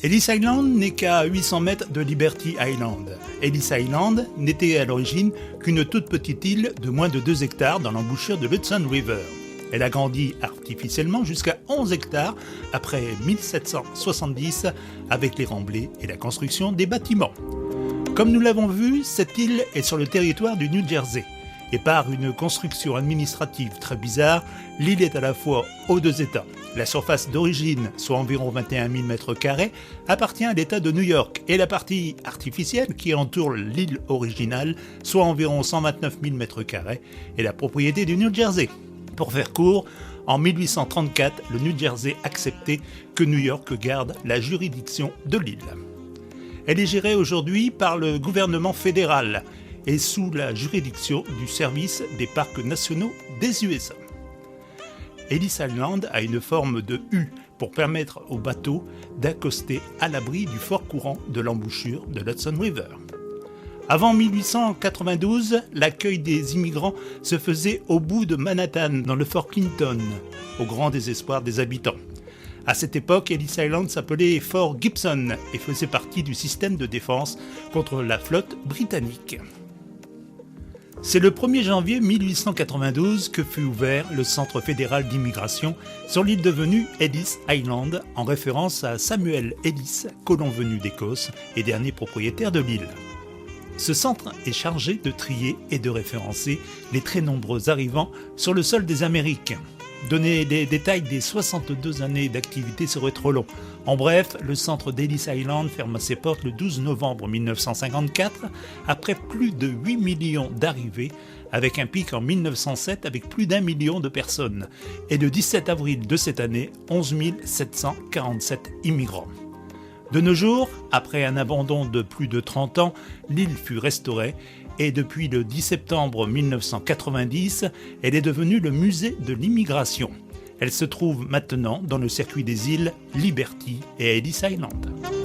Ellis Island n'est qu'à 800 mètres de Liberty Island. Ellis Island n'était à l'origine qu'une toute petite île de moins de 2 hectares dans l'embouchure de l'Hudson River. Elle a grandi artificiellement jusqu'à 11 hectares après 1770 avec les remblais et la construction des bâtiments. Comme nous l'avons vu, cette île est sur le territoire du New Jersey. Et par une construction administrative très bizarre, l'île est à la fois aux 2 États. La surface d'origine, soit environ 21 000 m², appartient à l'État de New York et la partie artificielle qui entoure l'île originale, soit environ 129 000 m², est la propriété du New Jersey. Pour faire court, en 1834, le New Jersey acceptait que New York garde la juridiction de l'île. Elle est gérée aujourd'hui par le gouvernement fédéral et sous la juridiction du service des parcs nationaux des USA. Ellis Island a une forme de U pour permettre aux bateaux d'accoster à l'abri du fort courant de l'embouchure de l'Hudson River. Avant 1892, l'accueil des immigrants se faisait au bout de Manhattan, dans le fort Clinton, au grand désespoir des habitants. À cette époque, Ellis Island s'appelait Fort Gibson et faisait partie du système de défense contre la flotte britannique. C'est le 1er janvier 1892 que fut ouvert le Centre fédéral d'immigration sur l'île devenue Ellis Island, en référence à Samuel Ellis, colon venu d'Écosse et dernier propriétaire de l'île. Ce centre est chargé de trier et de référencer les très nombreux arrivants sur le sol des Amériques. Donner les détails des 62 années d'activité serait trop long. En bref, le centre d'Ellis Island ferma ses portes le 12 novembre 1954, après plus de 8 millions d'arrivées, avec un pic en 1907 avec plus d'1 million de personnes, et le 17 avril de cette année, 11 747 immigrants. De nos jours, après un abandon de plus de 30 ans, l'île fut restaurée et depuis le 10 septembre 1990, elle est devenue le musée de l'immigration. Elle se trouve maintenant dans le circuit des îles Liberty et Ellis Island.